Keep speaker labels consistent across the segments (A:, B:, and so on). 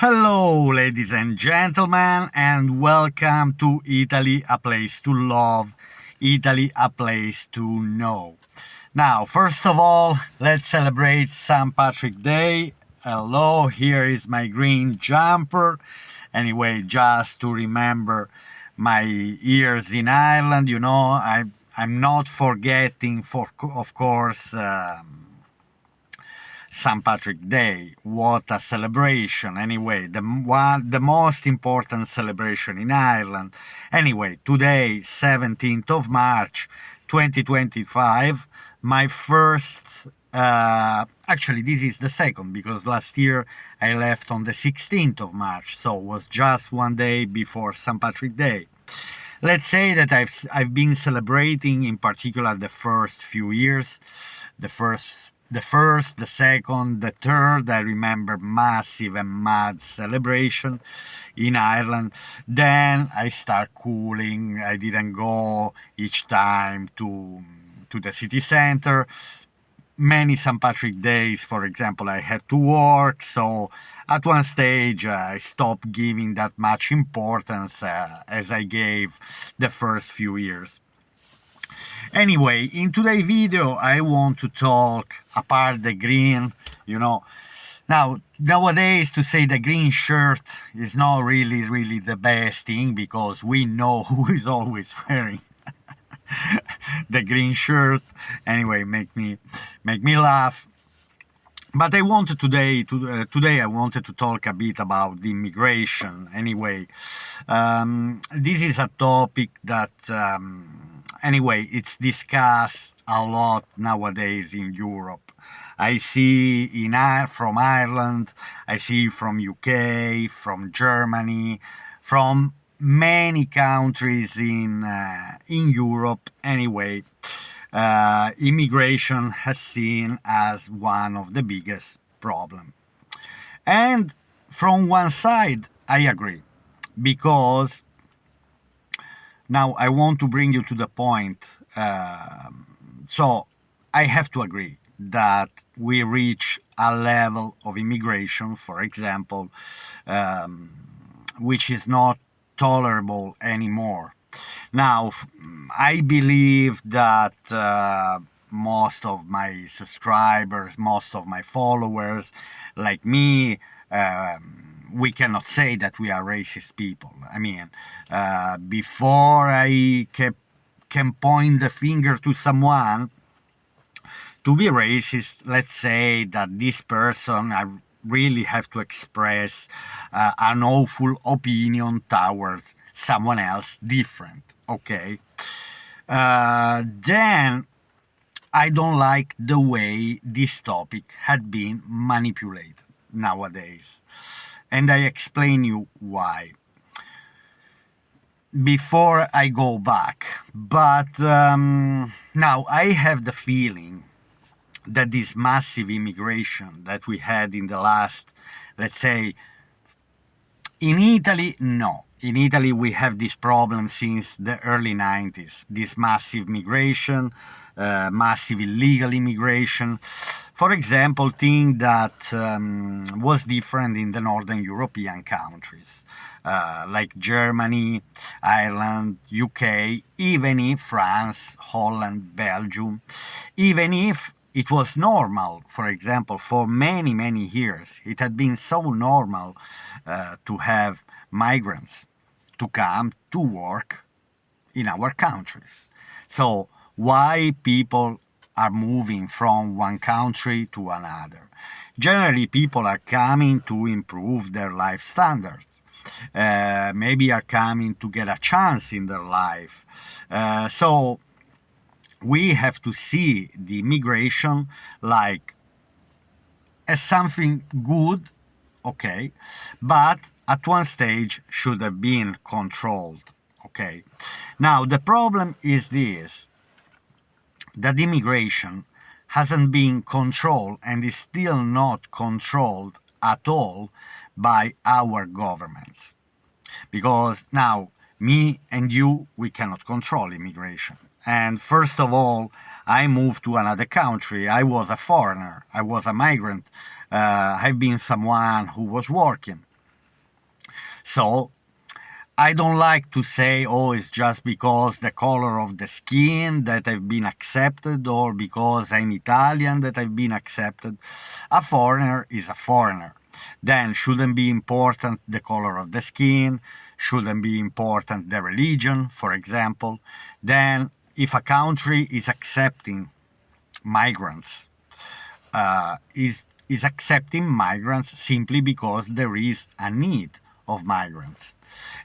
A: Hello, ladies and gentlemen, and welcome to Italy, a place to love, Italy, a place to know. Now, first of all, let's celebrate St. Patrick Day. Hello, here is my green jumper. Anyway, just to remember my years in Ireland, I'm not forgetting, of course. St. Patrick Day. What a celebration! Anyway, the most important celebration in Ireland. Anyway, today, 17th of March, 2025, my first. Actually, this is the second because last year I left on the 16th of March, so it was just one day before St. Patrick Day. Let's say that I've been celebrating, in particular, the first few years, the second, the third. I remember massive and mad celebration in Ireland. Then I start cooling. I didn't go each time to the city center. Many St. Patrick Days, for example, I had to work, so at one stage I stopped giving that much importance as I gave the first few years. Anyway, in today's video I want to talk apart the green, Now, nowadays, to say the green shirt is not really the best thing because we know who is always wearing the green shirt. Anyway, make me laugh. But I wanted today I wanted to talk a bit about the immigration. Anyway, this is a topic that it's discussed a lot nowadays in Europe. I see from Ireland, I see from UK, from Germany, from many countries in Europe. Anyway, immigration has seen as one of the biggest problems. And from one side, I agree, because now I want to bring you to the point. So I have to agree that we reach a level of immigration, for example, which is not tolerable anymore. Now, I believe that most of my subscribers, most of my followers, like me, we cannot say that we are racist people. I mean, before I can point the finger to someone, to be racist, let's say that this person, I really have to express an awful opinion towards someone else different, okay? Then I don't like the way this topic had been manipulated nowadays. And I explain you why before I go back. But now I have the feeling that this massive immigration that we had in the last, let's say, in Italy, no. In Italy, we have this problem since the early 90s, this massive migration, massive illegal immigration. For example, thing that was different in the Northern European countries, like Germany, Ireland, UK, even if France, Holland, Belgium, even if it was normal, for example, for many years. It had been so normal to have migrants to come to work in our countries. So why people are moving from one country to another? Generally, people are coming to improve their life standards. Maybe are coming to get a chance in their life. So we have to see the immigration like as something good, okay, but at one stage should have been controlled, okay. Now the problem is this, that immigration hasn't been controlled and is still not controlled at all by our governments, because now me and you, we cannot control immigration. And first of all, I moved to another country. I was a foreigner. I was a migrant. I've been someone who was working. So I don't like to say, oh, it's just because the color of the skin that I've been accepted, or because I'm Italian that I've been accepted. A foreigner is a foreigner. Then shouldn't be important the color of the skin, shouldn't be important the religion, for example. Then if a country is accepting migrants, is accepting migrants simply because there is a need of migrants.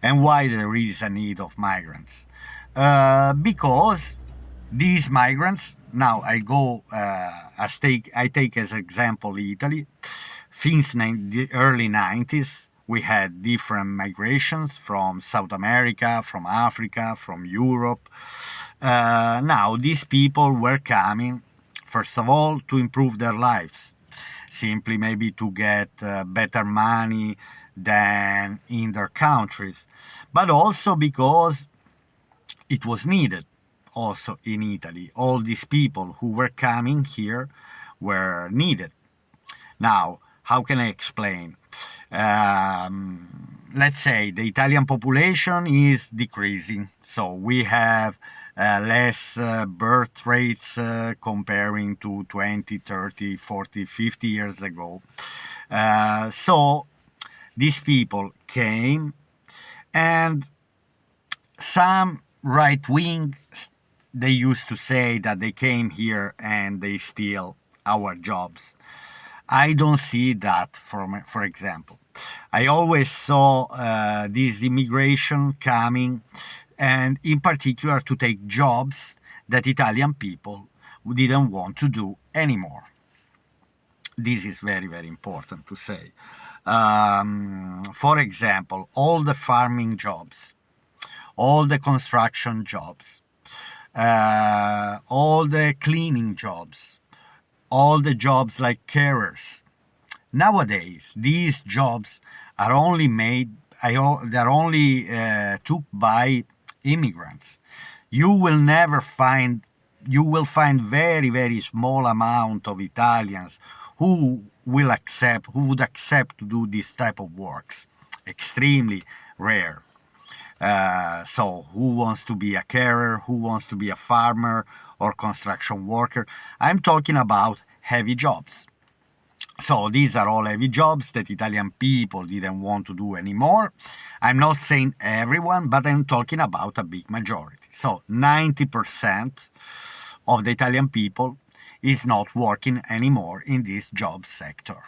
A: And why there is a need of migrants? Because these migrants, now I take as example Italy. Since the early 90s, we had different migrations from South America, from Africa, from Europe. Now, these people were coming, first of all, to improve their lives, simply maybe to get better money than in their countries, but also because it was needed also in Italy. All these people who were coming here were needed. Now, how can I explain? Let's say the Italian population is decreasing, so we have less birth rates comparing to 20, 30, 40, 50 years ago. So these people came, and some right wing, they used to say that they came here and they steal our jobs. I don't see that, for example. I always saw this immigration coming, and in particular to take jobs that Italian people didn't want to do anymore. This is very, very important to say. For example, all the farming jobs, all the construction jobs, all the cleaning jobs, all the jobs like carers. Nowadays, these jobs are only they're only took by immigrants. You will never find, you will find very, very small amount of Italians who who would accept to do this type of works. Extremely rare. So who wants to be a carer? Who wants to be a farmer or construction worker? I'm talking about heavy jobs. So these are all heavy jobs that Italian people didn't want to do anymore. I'm not saying everyone, but I'm talking about a big majority. So 90% of the Italian people is not working anymore in this job sector.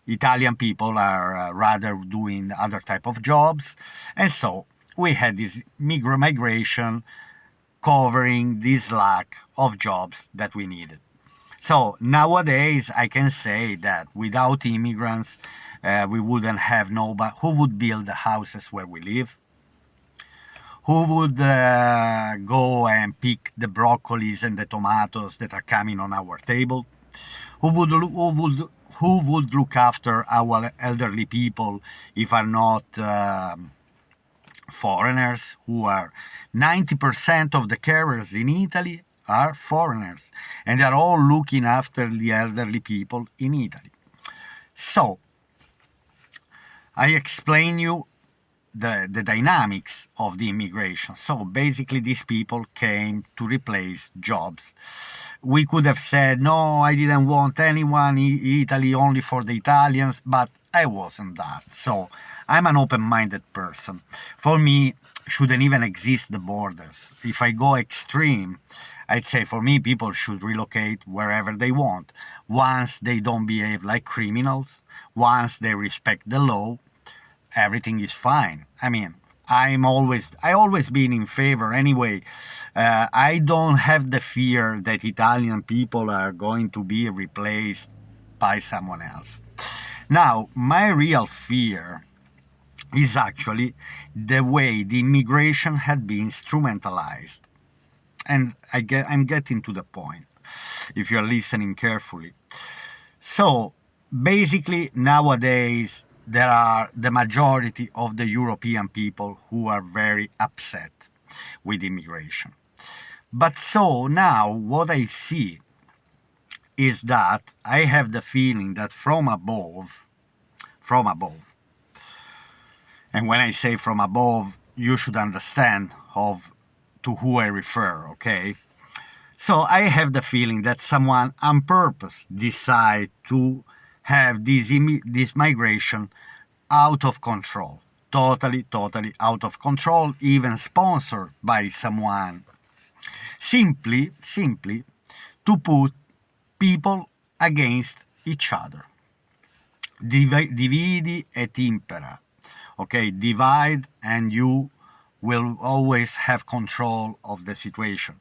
A: Italian people are rather doing other type of jobs, and so we had this migration covering this lack of jobs that we needed. So nowadays, I can say that without immigrants, we wouldn't have nobody who would build the houses where we live, who would go and pick the broccolis and the tomatoes that are coming on our table, who would look after our elderly people if are not foreigners, who are 90% of the carers in Italy are foreigners, and they are all looking after the elderly people in Italy. So I explain you the dynamics of the immigration. So basically, these people came to replace jobs. We could have said, no, I didn't want anyone, Italy only for the Italians, but I wasn't that. So I'm an open-minded person. For me, shouldn't even exist the borders. If I go extreme, I'd say for me, people should relocate wherever they want. Once they don't behave like criminals, once they respect the law, everything is fine. I mean, I always been in favor anyway. I don't have the fear that Italian people are going to be replaced by someone else. Now, my real fear is actually the way the immigration had been instrumentalized. And I'm getting to the point, if you're listening carefully. So basically, nowadays, there are the majority of the European people who are very upset with immigration. But so now what I see is that I have the feeling that from above, And when I say from above, you should understand of to who I refer, okay? So I have the feeling that someone on purpose decide to have this migration out of control, totally out of control, even sponsored by someone, simply to put people against each other. Dividi et impera. Okay, divide and you will always have control of the situation.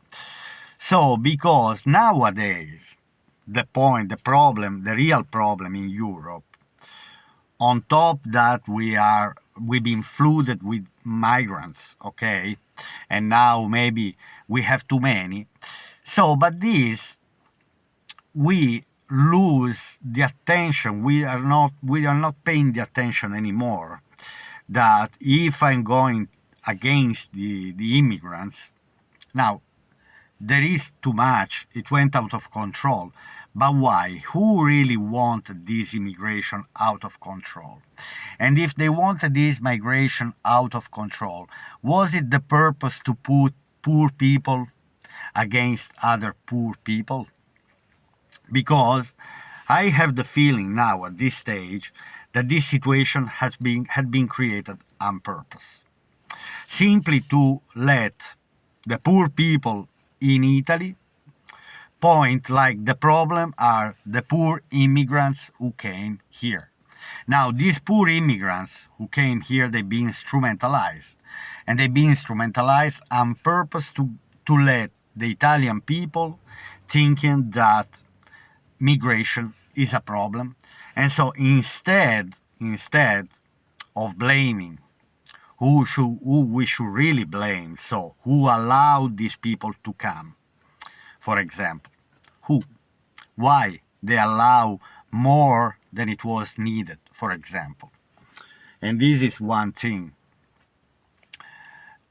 A: So, because nowadays, the problem, the real problem in Europe, on top that we've been flooded with migrants, okay, and now maybe we have too many. So, but this we lose the attention. We are not paying the attention anymore. That if I'm going against the immigrants, now there is too much. It went out of control. But why? Who really wanted this immigration out of control? And if they wanted this migration out of control, was it the purpose to put poor people against other poor people? Because I have the feeling now at this stage that this situation had been created on purpose, simply to let the poor people in Italy point like the problem are the poor immigrants who came here. Now, these poor immigrants who came here, they've been instrumentalized. And they've been instrumentalized on purpose to let the Italian people thinking that migration is a problem. And so instead of blaming who we should really blame, so who allowed these people to come, for example, who, why they allow more than it was needed, for example. And this is one thing.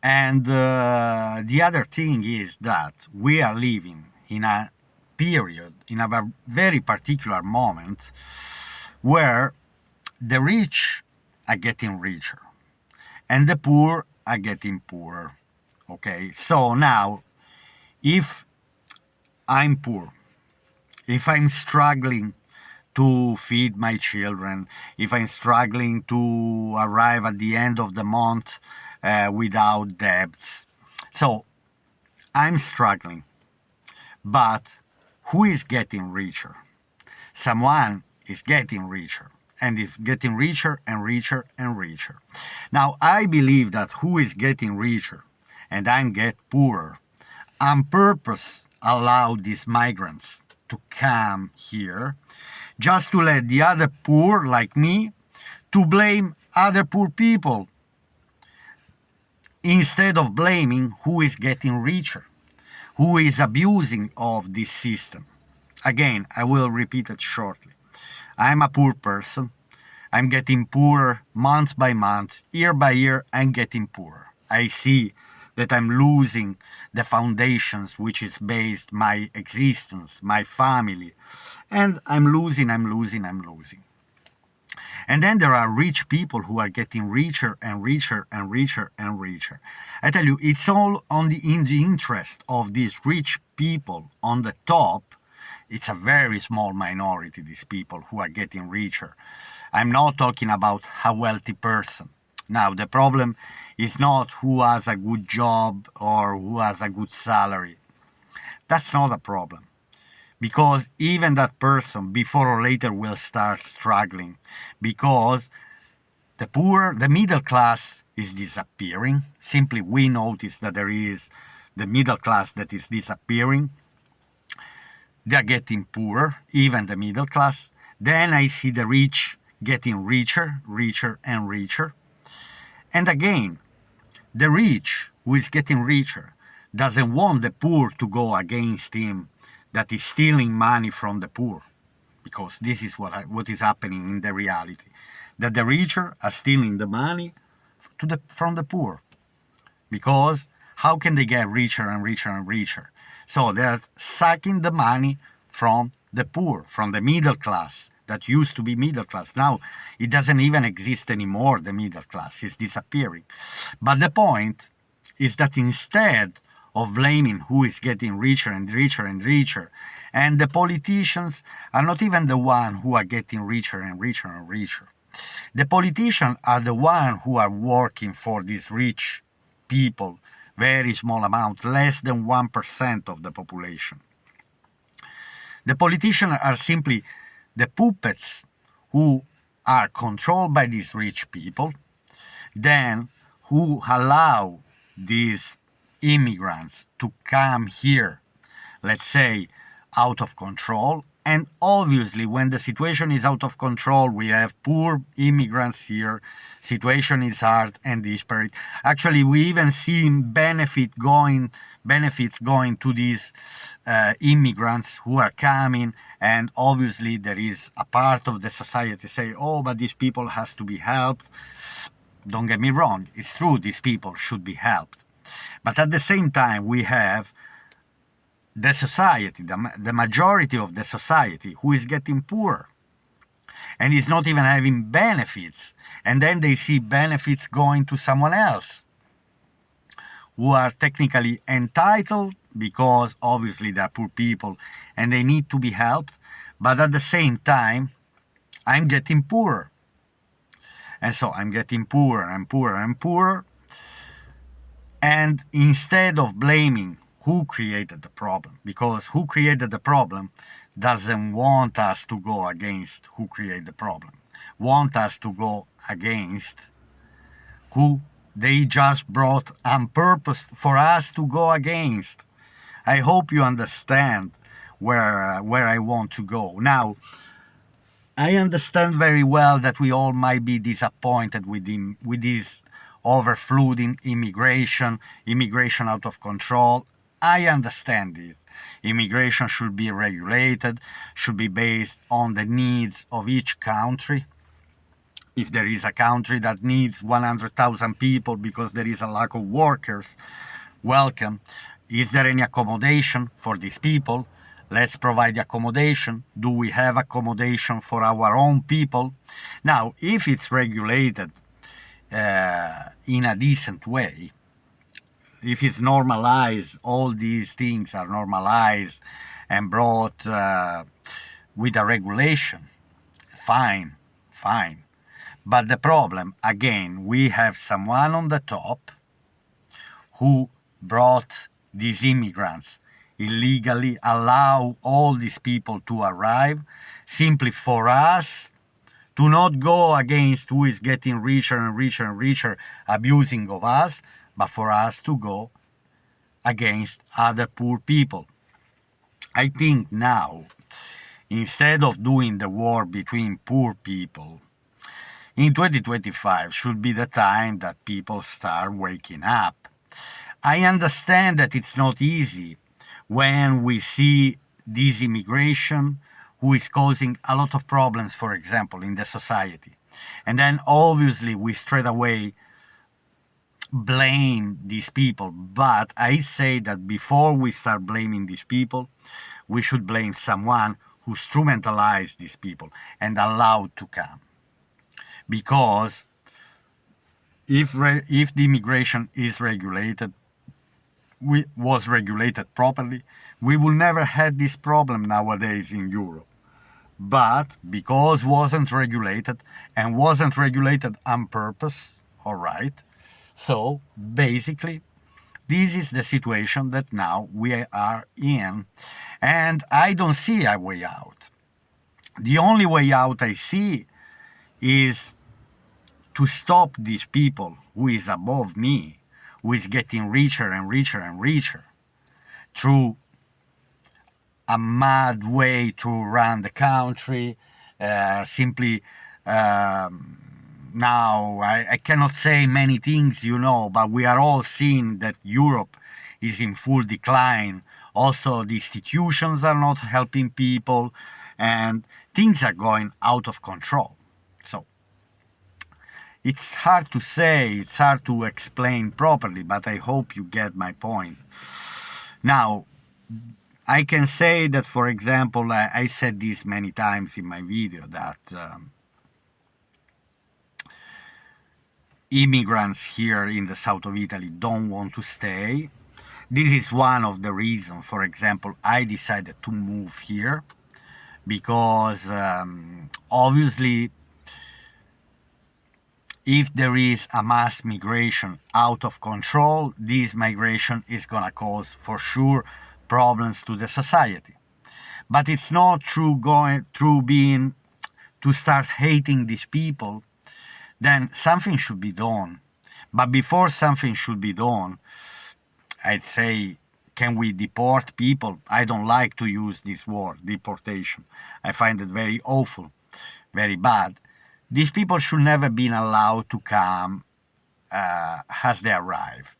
A: And the other thing is that we are living in a period, in a very particular moment, where the rich are getting richer and the poor are getting poorer. Okay, so now, if I'm poor, if I'm struggling to feed my children, if I'm struggling to arrive at the end of the month without debts, so I'm struggling. But who is getting richer? Someone is getting richer, and is getting richer and richer and richer. Now, I believe that who is getting richer and I'm get poorer on purpose allow these migrants to come here just to let the other poor, like me, to blame other poor people instead of blaming who is getting richer, who is abusing of this system. Again, I will repeat it shortly. I'm a poor person. I'm getting poorer month by month, year by year, I'm getting poorer. I see that I'm losing the foundations which is based my existence, my family, and I'm losing. And then there are rich people who are getting richer and richer and richer and richer. I tell you, it's all in the interest of these rich people on the top. It's a very small minority, these people who are getting richer. I'm not talking about a wealthy person. Now, the problem is not who has a good job or who has a good salary. That's not a problem. Because even that person, before or later, will start struggling. Because the poor, the middle class is disappearing. Simply, we notice that there is the middle class that is disappearing. They're getting poorer, even the middle class. Then I see the rich getting richer, richer, and richer. And again, the rich, who is getting richer, doesn't want the poor to go against him that is stealing money from the poor. Because this is what is happening in the reality. That the richer are stealing the money from the poor. Because how can they get richer and richer and richer? So they're sucking the money from the poor, from the middle class, that used to be middle class. Now it doesn't even exist anymore, the middle class is disappearing. But the point is that instead of blaming who is getting richer and richer and richer, and the politicians are not even the one who are getting richer and richer and richer. The politicians are the one who are working for these rich people, very small amount, less than 1% of the population. The politicians are simply the puppets who are controlled by these rich people, then who allow these immigrants to come here, let's say, out of control. And obviously, when the situation is out of control, we have poor immigrants here, situation is hard and desperate. Actually, we even see benefits going to these immigrants who are coming, and obviously there is a part of the society say, oh, but these people has to be helped. Don't get me wrong, it's true, these people should be helped. But at the same time, we have the society, the majority of the society, who is getting poorer and is not even having benefits. And then they see benefits going to someone else who are technically entitled because obviously they're poor people and they need to be helped. But at the same time, I'm getting poorer. And so I'm getting poorer and poorer and poorer. And instead of blaming who created the problem, because who created the problem doesn't want us to go against who created the problem, want us to go against who they just brought on purpose for us to go against. I hope you understand where I want to go. Now, I understand very well that we all might be disappointed with this overflowing immigration out of control. I understand it. Immigration should be regulated, should be based on the needs of each country. If there is a country that needs 100,000 people because there is a lack of workers, welcome. Is there any accommodation for these people? Let's provide accommodation. Do we have accommodation for our own people? Now, if it's regulated in a decent way, if it's normalized, all these things are normalized and brought with a regulation, fine. But the problem, again, we have someone on the top who brought these immigrants illegally, allow all these people to arrive, simply for us to not go against who is getting richer and richer and richer, abusing of us, but for us to go against other poor people. I think now, instead of doing the war between poor people, in 2025 should be the time that people start waking up. I understand that it's not easy when we see this immigration who is causing a lot of problems, for example, in the society. And then obviously we straight away blame these people. But I say that before we start blaming these people, we should blame someone who instrumentalized these people and allowed to come. Because if the immigration is regulated, was regulated properly, we will never had this problem nowadays in Europe. But because wasn't regulated and wasn't regulated on purpose, all right, so basically this is the situation that now we are in, and I don't see a way out. The only way out I see is to stop these people who is above me, who is getting richer and richer and richer, through a mad way to run the country. Simply, now I cannot say many things, but we are all seeing that Europe is in full decline. Also, the institutions are not helping people, and things are going out of control. So it's hard to say, it's hard to explain properly, but I hope you get my point. Now, I can say that, for example, I said this many times in my video, that immigrants here in the south of Italy don't want to stay. This is one of the reasons, for example, I decided to move here, because obviously if there is a mass migration out of control, this migration is going to cause for sure problems to the society. But it's not through being to start hating these people. Then something should be done. But before something should be done, I'd say, can we deport people? I don't like to use this word, deportation. I find it very awful, very bad. These people should never been allowed to come as they arrive.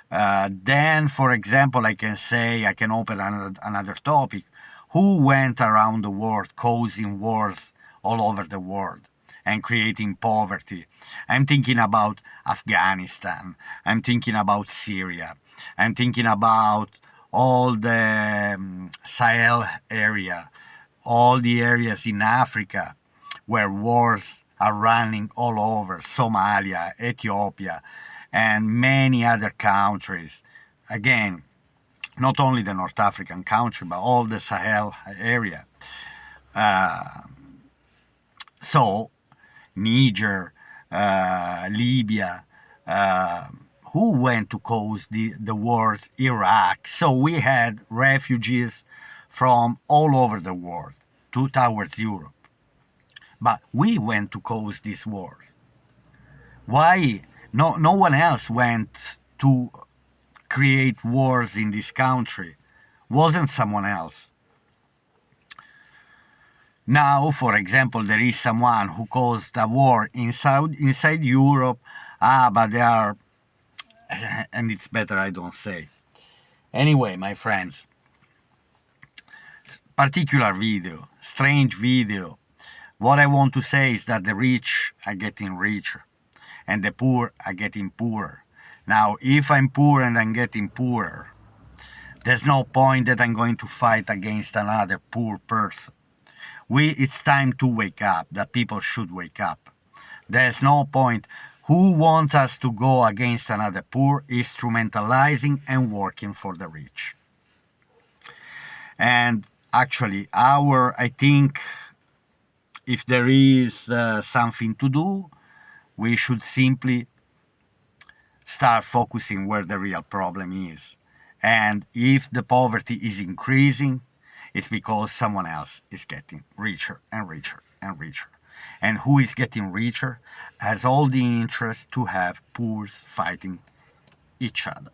A: Then, for example, I can open another topic. Who went around the world causing wars all over the world and creating poverty? I'm thinking about Afghanistan. I'm thinking about Syria. I'm thinking about all the Sahel area, all the areas in Africa where wars are running all over, Somalia, Ethiopia, and many other countries. Again, not only the North African country, but all the Sahel area. So, Niger, Libya, who went to cause the wars, Iraq. So we had refugees from all over the world towards Europe. But we went to cause these wars. Why? No one else went to create wars in this country. Wasn't someone else. Now, for example, there is someone who caused a war inside Europe. But they are, and it's better I don't say. Anyway, my friends, particular video, strange video. What I want to say is that the rich are getting richer and the poor are getting poorer. Now, if I'm poor and I'm getting poorer, there's no point that I'm going to fight against another poor person. It's time to wake up, that people should wake up. There's no point. Who wants us to go against another poor, instrumentalizing and working for the rich? And actually, I think if there is something to do, we should simply start focusing where the real problem is. And if the poverty is increasing, it's because someone else is getting richer and richer and richer. And who is getting richer has all the interest to have poors fighting each other.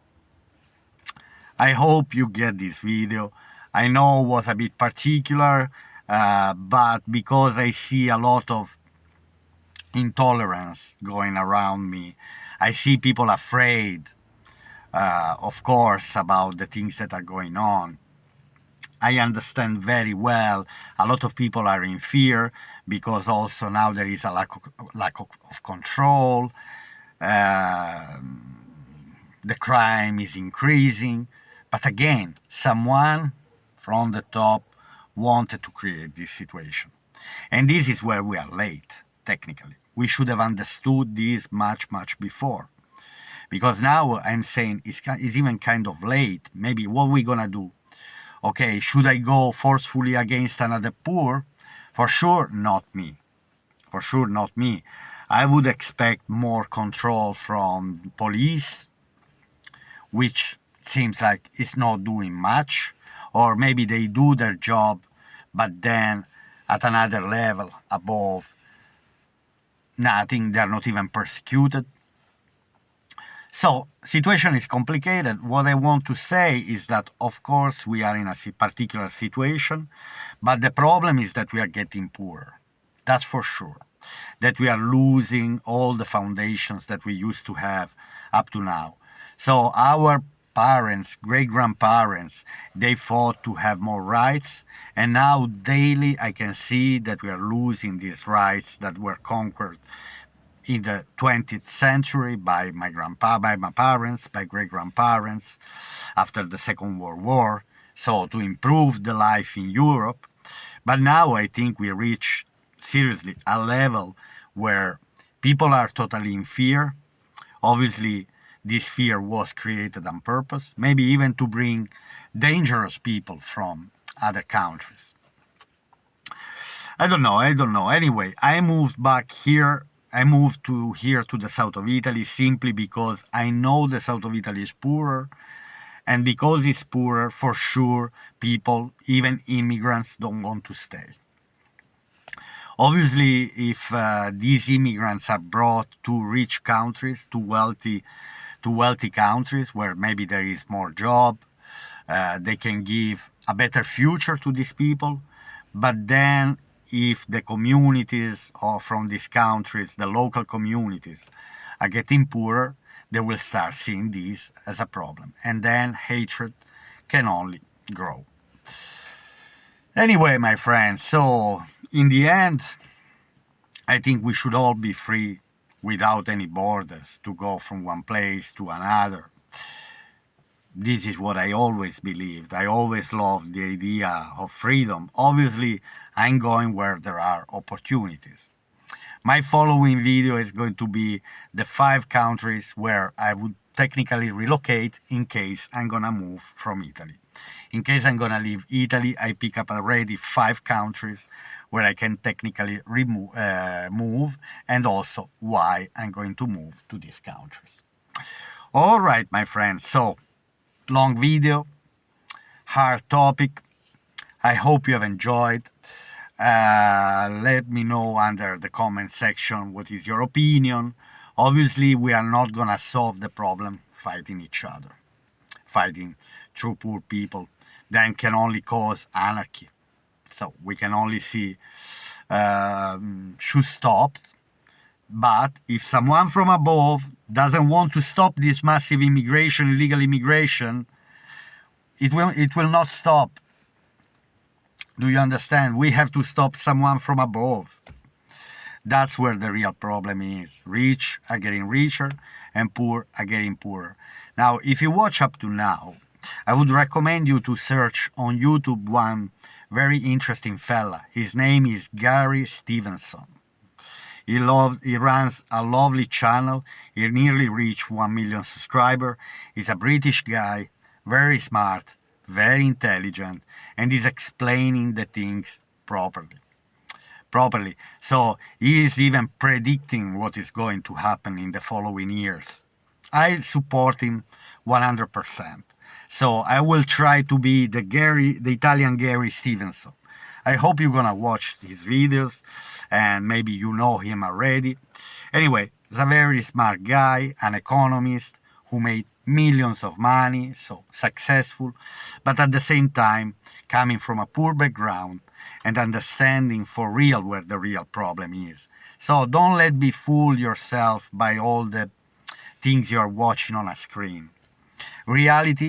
A: I hope you get this video. I know it was a bit particular, but because I see a lot of intolerance going around me, I see people afraid, of course, about the things that are going on. I understand very well. A lot of people are in fear because also now there is a lack of control. The crime is increasing. But again, someone from the top wanted to create this situation. And this is where we are late, technically. We should have understood this much, much before. Because now I'm saying it's even kind of late. Maybe what we're going to do? Okay, should I go forcefully against another poor? For sure, not me. For sure, not me. I would expect more control from police, which seems like it's not doing much. Or maybe they do their job, but then at another level above, nothing, they're not even persecuted. So, situation is complicated. What I want to say is that, of course, we are in a particular situation, but the problem is that we are getting poorer. That's for sure. That we are losing all the foundations that we used to have up to now. So our parents, great-grandparents, they fought to have more rights, and now daily I can see that we are losing these rights that were conquered in the 20th century by my parents, by great-grandparents, after the Second World War, so to improve the life in Europe. But now I think we reach seriously a level where people are totally in fear. Obviously, this fear was created on purpose, maybe even to bring dangerous people from other countries. I don't know. I don't know. Anyway, I moved back here. I moved to here to the south of Italy simply because I know the south of Italy is poorer, and because it's poorer, for sure, people, even immigrants, don't want to stay. Obviously, if these immigrants are brought to rich countries, to wealthy countries where maybe there is more job, they can give a better future to these people. But then, if the communities or from these countries, the local communities, are getting poorer, they will start seeing this as a problem, and then hatred can only grow. Anyway, my friends, so in the end, I think we should all be free without any borders to go from one place to another. This is what I always believed. I always loved the idea of freedom. Obviously, I'm going where there are opportunities. My following video is going to be the 5 countries where I would technically relocate in case I'm gonna move from Italy. In case I'm gonna leave Italy, I pick up already 5 countries where I can technically move, and also why I'm going to move to these countries. All right, my friends, so long video, hard topic. I hope you have enjoyed. Let me know under the comment section what is your opinion. Obviously, we are not gonna solve the problem fighting each other. Fighting through poor people then can only cause anarchy. So we can only see should stop. But if someone from above doesn't want to stop this massive immigration, illegal immigration, it will not stop. Do you understand? We have to stop someone from above. That's where the real problem is. Rich are getting richer and poor are getting poorer. Now, if you watch up to now, I would recommend you to search on YouTube one very interesting fella. His name is Gary Stevenson. He runs a lovely channel. He nearly reached 1 million subscribers. He's a British guy, very smart, very intelligent, and is explaining the things properly. So he is even predicting what is going to happen in the following years. I support him 100%. So I will try to be the Italian Gary Stevenson. I hope you're gonna watch his videos, and maybe you know him already. Anyway, he's a very smart guy, an economist who made millions of money, so successful, but at the same time coming from a poor background and understanding for real where the real problem is. So don't let me fool yourself by all the things you are watching on a screen. Reality